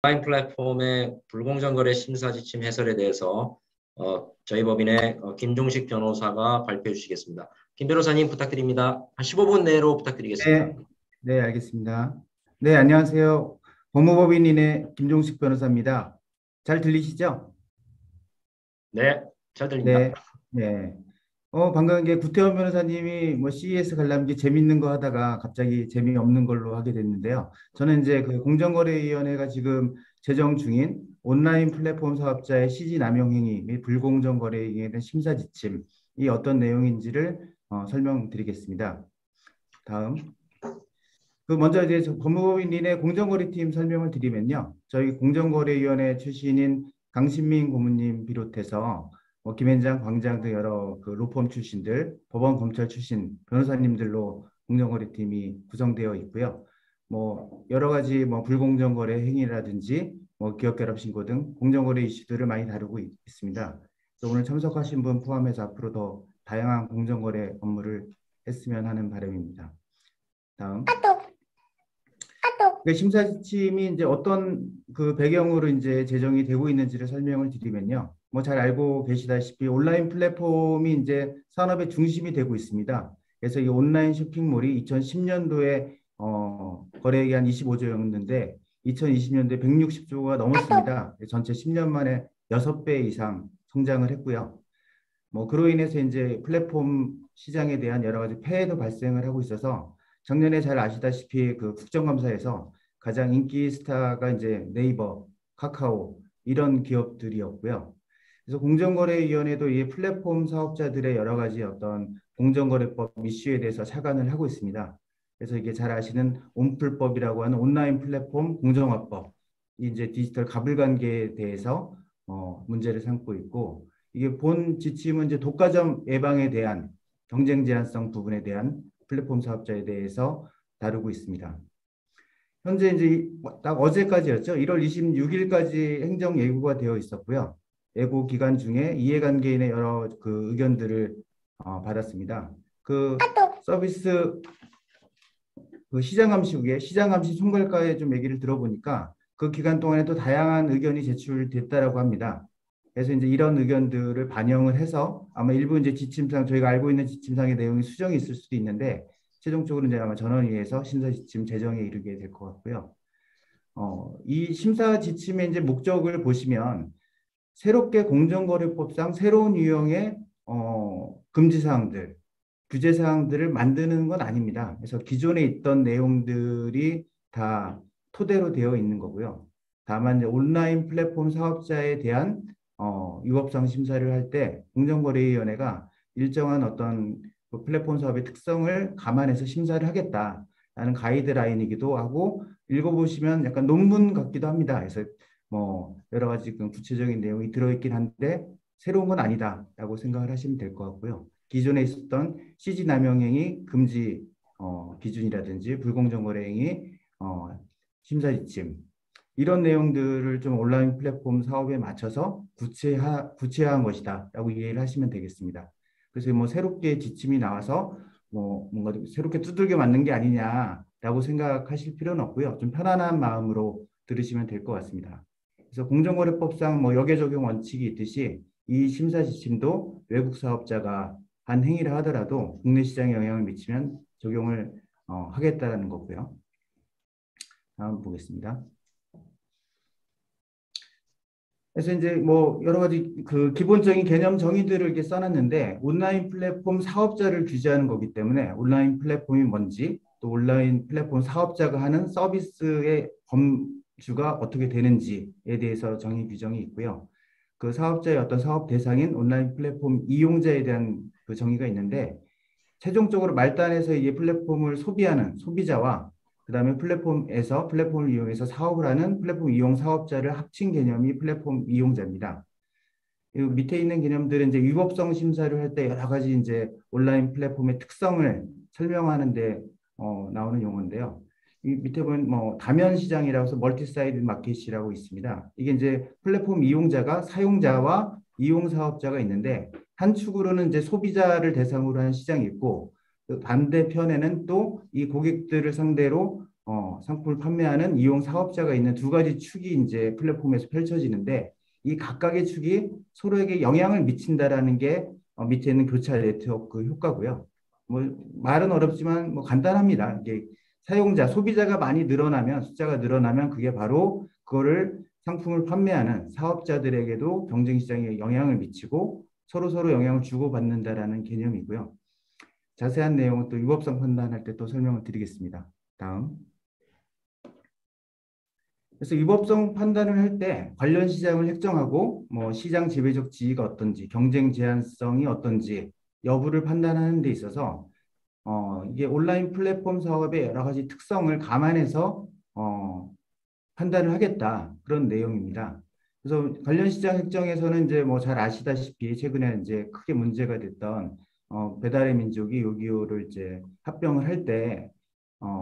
온라인 플랫폼의 불공정 거래 심사 지침 해설에 대해서 저희 법인의 김종식 변호사가 발표해 주시겠습니다. 김 변호사님 부탁드립니다. 한 15분 내로 부탁드리겠습니다. 네, 네, 알겠습니다. 네, 안녕하세요. 법무법인인의 김종식 변호사입니다. 잘 들리시죠? 네, 잘 들립니다. 네, 네. 방금 이게 구태원 변호사님이 뭐 CES 관람기 재밌는 거 하다가 갑자기 재미없는 걸로 하게 됐는데요. 저는 이제 그 공정거래위원회가 지금 제정 중인 온라인 플랫폼 사업자의 시지 남용 행위 및 불공정 거래에 의한 심사 지침이 어떤 내용인지를 설명드리겠습니다. 다음. 먼저 이제 법무법인의 공정거래팀 설명을 드리면요. 저희 공정거래위원회 출신인 강신민 고문님 비롯해서 김현장, 광장 등 여러 그 로펌 출신들, 법원 검찰 출신 변호사님들로 공정거래팀이 구성되어 있고요. 여러 가지 불공정거래 행위라든지 기업결합 신고 등 공정거래 이슈들을 많이 다루고 있습니다. 그래서 오늘 참석하신 분 포함해서 앞으로 더 다양한 공정거래 업무를 했으면 하는 바람입니다. 다음. 심사 지침이 이제 어떤 그 배경으로 이제 제정이 되고 있는지를 설명을 드리면요. 잘 알고 계시다시피 온라인 플랫폼이 이제 산업의 중심이 되고 있습니다. 그래서 이 온라인 쇼핑몰이 2010년도에 거래액이 한 25조였는데 2020년도에 160조가 넘었습니다. 전체 10년 만에 6배 이상 성장을 했고요. 그로 인해서 이제 플랫폼 시장에 대한 여러 가지 폐해도 발생을 하고 있어서 작년에 잘 아시다시피 그 국정감사에서 가장 인기 스타가 이제 네이버, 카카오 이런 기업들이었고요. 그래서 공정거래위원회도 이 플랫폼 사업자들의 여러 가지 어떤 공정거래법 이슈에 대해서 차관을 하고 있습니다. 그래서 이게 잘 아시는 온플법이라고 하는 온라인 플랫폼 공정화법, 이제 디지털 가불관계에 대해서 문제를 삼고 있고, 이게 본 지침은 이제 독과점 예방에 대한 경쟁 제한성 부분에 대한 플랫폼 사업자에 대해서 다루고 있습니다. 현재 이제 딱 어제까지였죠. 1월 26일까지 행정 예고가 되어 있었고요. 예고 기간 중에 이해관계인의 여러 그 의견들을 받았습니다. 그 서비스 그 시장감시 총괄과에 좀 얘기를 들어보니까 그 기간 동안에 또 다양한 의견이 제출됐다라고 합니다. 그래서 이제 이런 의견들을 반영을 해서 아마 일부 이제 지침상 저희가 알고 있는 지침상의 내용이 수정이 있을 수도 있는데 최종적으로 이제 아마 전원위에서 심사 지침 제정에 이르게 될 것 같고요. 이 심사 지침의 이제 목적을 보시면 새롭게 공정거래법상 새로운 유형의 금지 사항들, 규제 사항들을 만드는 건 아닙니다. 그래서 기존에 있던 내용들이 다 토대로 되어 있는 거고요. 다만 이제 온라인 플랫폼 사업자에 대한 유법상 심사를 할 때 공정거래위원회가 일정한 어떤 그 플랫폼 사업의 특성을 감안해서 심사를 하겠다라는 가이드라인이기도 하고 읽어보시면 약간 논문 같기도 합니다. 그래서 여러 가지 구체적인 내용이 들어있긴 한데 새로운 건 아니다라고 생각을 하시면 될 것 같고요. 기존에 있었던 CG 남용행위 금지 기준이라든지 불공정 거래 행위 심사 지침 이런 내용들을 좀 온라인 플랫폼 사업에 맞춰서 구체화한 것이다라고 이해를 하시면 되겠습니다. 그래서 새롭게 지침이 나와서 뭔가 새롭게 두들겨 맞는 게 아니냐라고 생각하실 필요는 없고요. 좀 편안한 마음으로 들으시면 될 것 같습니다. 그래서 공정거래법상 역외 적용 원칙이 있듯이 이 심사 지침도 외국 사업자가 한 행위를 하더라도 국내 시장에 영향을 미치면 적용을 하겠다는 거고요. 다음 보겠습니다. 그래서 이제 여러 가지 그 기본적인 개념 정의들을 이렇게 써놨는데 온라인 플랫폼 사업자를 규제하는 거기 때문에 온라인 플랫폼이 뭔지 또 온라인 플랫폼 사업자가 하는 서비스의 범주가 어떻게 되는지에 대해서 정의 규정이 있고요. 그 사업자의 어떤 사업 대상인 온라인 플랫폼 이용자에 대한 그 정의가 있는데 최종적으로 말단에서 이 플랫폼을 소비하는 소비자와 그다음에 플랫폼을 이용해서 사업을 하는 플랫폼 이용 사업자를 합친 개념이 플랫폼 이용자입니다. 이 밑에 있는 개념들은 이제 위법성 심사를 할 때 여러 가지 이제 온라인 플랫폼의 특성을 설명하는데 나오는 용어인데요. 이 밑에 보면 다면 시장이라고 해서 멀티사이드 마켓이라고 있습니다. 이게 이제 플랫폼 이용자가 사용자와 이용 사업자가 있는데 한 축으로는 이제 소비자를 대상으로 한 시장이 있고 반대편에는 또 이 고객들을 상대로 상품을 판매하는 이용 사업자가 있는 두 가지 축이 이제 플랫폼에서 펼쳐지는데 이 각각의 축이 서로에게 영향을 미친다라는 게 밑에 있는 교차 네트워크 효과고요. 뭐 말은 어렵지만 뭐 간단합니다. 이게 사용자, 소비자가 많이 늘어나면 숫자가 늘어나면 그게 바로 그거를 상품을 판매하는 사업자들에게도 경쟁 시장에 영향을 미치고 서로 영향을 주고받는다라는 개념이고요. 자세한 내용은 또 유법성 판단할 때 또 설명을 드리겠습니다. 다음. 그래서 위법성 판단을 할 때 관련 시장을 핵정하고 뭐 시장 지배적 지위가 어떤지, 경쟁 제한성이 어떤지 여부를 판단하는 데 있어서 이게 온라인 플랫폼 사업의 여러 가지 특성을 감안해서 판단을 하겠다 그런 내용입니다. 그래서 관련 시장 핵정에서는 이제 뭐 잘 아시다시피 최근에 이제 크게 문제가 됐던 배달의 민족이 요기요를 이제 합병을 할 때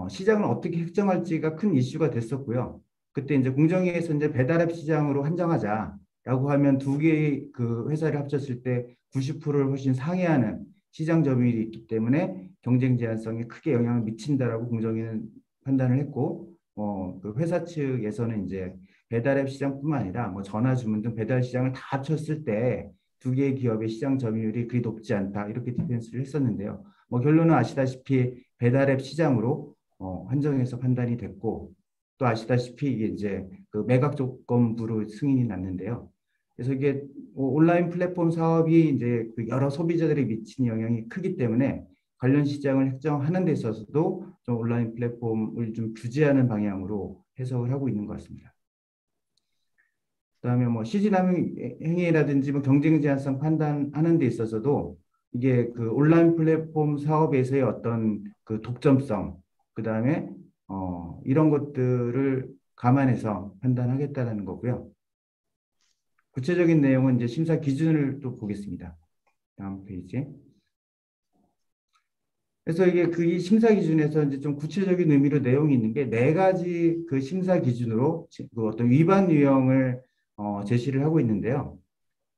시장을 어떻게 핵정할지가 큰 이슈가 됐었고요. 그때 이제 공정위에서 이제 배달앱 시장으로 한정하자라고 하면 두 개의 그 회사를 합쳤을 때 90%를 훨씬 상회하는 시장 점유율이 있기 때문에 경쟁 제한성에 크게 영향을 미친다라고 공정위는 판단을 했고, 그 회사 측에서는 이제 배달앱 시장뿐만 아니라 뭐 전화 주문 등 배달 시장을 다 합쳤을 때 두 개의 기업의 시장 점유율이 그리 높지 않다 이렇게 디펜스를 했었는데요. 뭐 결론은 아시다시피 배달앱 시장으로 한정해서 판단이 됐고 또 아시다시피 이게 이제 그 매각 조건부로 승인이 났는데요. 그래서 이게 온라인 플랫폼 사업이 이제 그 여러 소비자들에 미치는 영향이 크기 때문에 관련 시장을 핵정하는 데 있어서도 좀 온라인 플랫폼을 좀 규제하는 방향으로 해석을 하고 있는 것 같습니다. 그다음에 뭐 시진함 행위라든지 뭐 경쟁 제한성 판단하는 데 있어서도 이게 그 온라인 플랫폼 사업에서의 어떤 그 독점성, 그다음에 이런 것들을 감안해서 판단하겠다는 거고요. 구체적인 내용은 이제 심사 기준을 또 보겠습니다. 다음 페이지. 그래서 이게 그 이 심사 기준에서 이제 좀 구체적인 의미로 내용이 있는 게 네 가지 그 심사 기준으로 그 어떤 위반 유형을 제시를 하고 있는데요.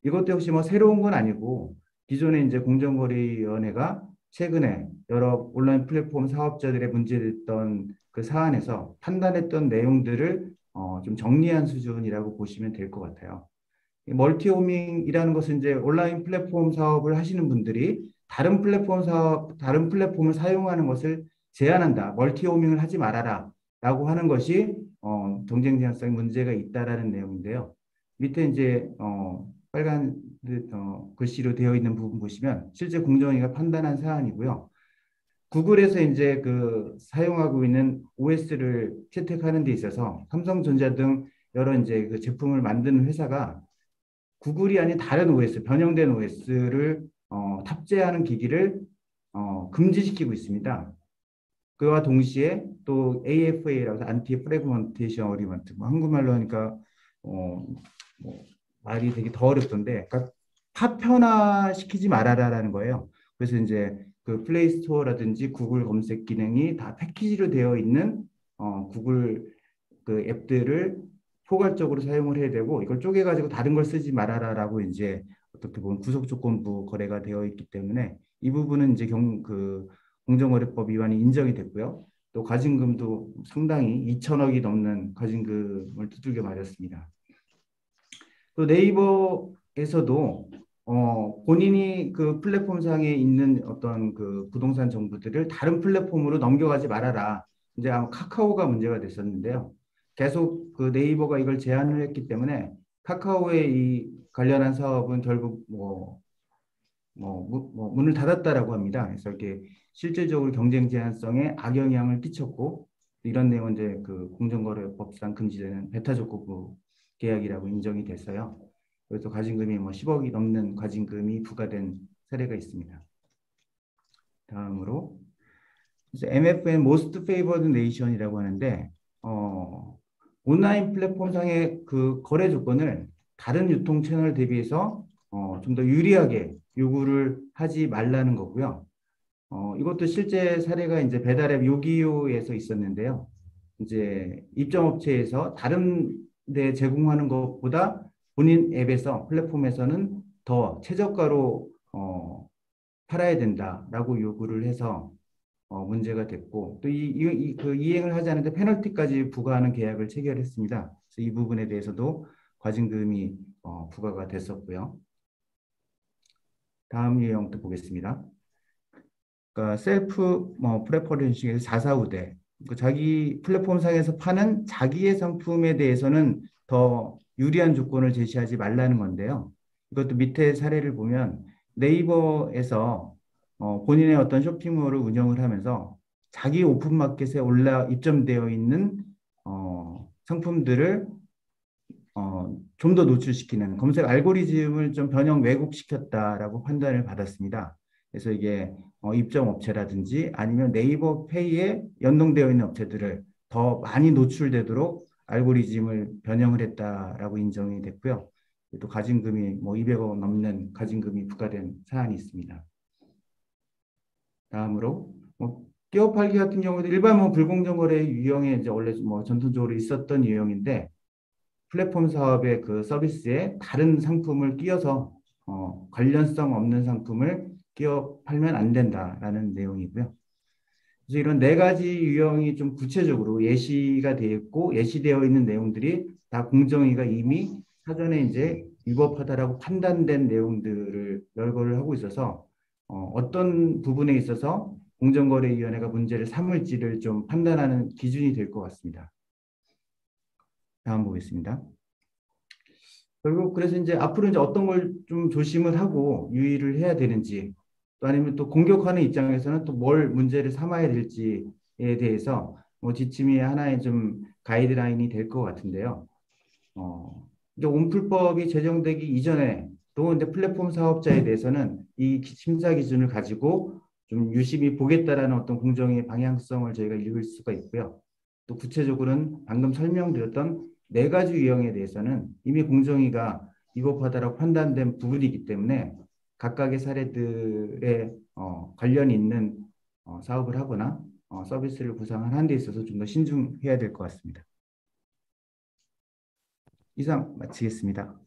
이것도 역시 뭐 새로운 건 아니고 기존에 이제 공정거래위원회가 최근에 여러 온라인 플랫폼 사업자들의 문제됐던 그 사안에서 판단했던 내용들을 좀 정리한 수준이라고 보시면 될 것 같아요. 멀티호밍이라는 것은 이제 온라인 플랫폼 사업을 하시는 분들이 다른 플랫폼을 사용하는 것을 제한한다. 멀티호밍을 하지 말아라. 라고 하는 것이 경쟁 제한성에 문제가 있다라는 내용인데요. 밑에 이제 빨간 글씨로 되어 있는 부분 보시면 실제 공정위가 판단한 사안이고요. 구글에서 이제 그 사용하고 있는 OS를 채택하는 데 있어서 삼성전자 등 여러 이제 그 제품을 만드는 회사가 구글이 아닌 다른 OS, 변형된 OS를 탑재하는 기기를 금지시키고 있습니다. 그와 동시에 또 AFA라고 해서 안티 프래그먼테이션 어리먼트, 뭐 한국말로 하니까 뭐 말이 되게 더 어렵던데, 그러니까 파편화시키지 말아라라는 거예요. 그래서 이제 그 플레이 스토어라든지 구글 검색 기능이 다 패키지로 되어 있는 구글 그 앱들을 포괄적으로 사용을 해야 되고 이걸 쪼개가지고 다른 걸 쓰지 말아라라고 이제 어떻게 보면 구속 조건부 거래가 되어 있기 때문에 이 부분은 이제 그 공정거래법 위반이 인정이 됐고요. 또 과징금도 상당히 2천억이 넘는 과징금을 두들겨 맞았습니다. 또 네이버에서도 본인이 그 플랫폼상에 있는 어떤 그 부동산 정보들을 다른 플랫폼으로 넘겨가지 말아라. 이제 아마 카카오가 문제가 됐었는데요. 계속 그 네이버가 이걸 제안을 했기 때문에 카카오의 이 관련한 사업은 결국 문을 닫았다라고 합니다. 그래서 이렇게 실질적으로 경쟁 제한성에 악영향을 끼쳤고 이런 내용은 이제 그 공정거래법상 금지되는 배타적고부 계약이라고 인정이 됐어요. 그래서 과징금이 뭐 10억이 넘는 과징금이 부과된 사례가 있습니다. 다음으로 MFN Most Favored Nation이라고 하는데 온라인 플랫폼상의 그 거래 조건을 다른 유통 채널 대비해서 좀 더 유리하게 요구를 하지 말라는 거고요. 이것도 실제 사례가 이제 배달앱 요기요에서 있었는데요. 이제 입점업체에서 다른 데 제공하는 것보다 본인 앱에서 플랫폼에서는 더 최저가로 팔아야 된다라고 요구를 해서 문제가 됐고 또 그 이행을 하지 않는데 페널티까지 부과하는 계약을 체결했습니다. 그래서 이 부분에 대해서도 과징금이 부과가 됐었고요. 다음 유형도 보겠습니다. 그러니까 셀프 프레퍼런싱에서 자사우대. 그 자기 플랫폼상에서 파는 자기의 상품에 대해서는 더 유리한 조건을 제시하지 말라는 건데요. 이것도 밑에 사례를 보면 네이버에서 본인의 어떤 쇼핑몰을 운영을 하면서 자기 오픈마켓에 입점되어 있는 상품들을 좀 더 노출시키는 검색 알고리즘을 좀 변형 왜곡시켰다라고 판단을 받았습니다. 그래서 이게 입점 업체라든지 아니면 네이버 페이에 연동되어 있는 업체들을 더 많이 노출되도록 알고리즘을 변형을 했다라고 인정이 됐고요. 또 가징금이 200억 넘는 가징금이 부과된 사안이 있습니다. 다음으로 끼어 팔기 같은 경우도 일반 불공정 거래 유형에 이제 원래 전통적으로 있었던 유형인데 플랫폼 사업의 그 서비스에 다른 상품을 끼워서 관련성 없는 상품을 끼워 팔면 안 된다라는 내용이고요. 그래서 이런 네 가지 유형이 좀 구체적으로 예시가 되어 있고 예시되어 있는 내용들이 다 공정위가 이미 사전에 이제 위법하다라고 판단된 내용들을 열거를 하고 있어서 어떤 부분에 있어서 공정거래위원회가 문제를 삼을지를 좀 판단하는 기준이 될 것 같습니다. 다음 보겠습니다. 결국 그래서 이제 앞으로 이제 어떤 걸 좀 조심을 하고 유의를 해야 되는지 또 아니면 또 공격하는 입장에서는 또 뭘 문제를 삼아야 될지에 대해서 지침이 하나의 좀 가이드라인이 될 것 같은데요. 이제 온풀법이 제정되기 이전에 또 이제 플랫폼 사업자에 대해서는 이 심사 기준을 가지고 좀 유심히 보겠다라는 어떤 공정의 방향성을 저희가 읽을 수가 있고요. 또 구체적으로는 방금 설명드렸던 네 가지 유형에 대해서는 이미 공정위가 위법하다라고 판단된 부분이기 때문에 각각의 사례들에 관련 있는 사업을 하거나 서비스를 구상하는 데 있어서 좀 더 신중해야 될 것 같습니다. 이상 마치겠습니다.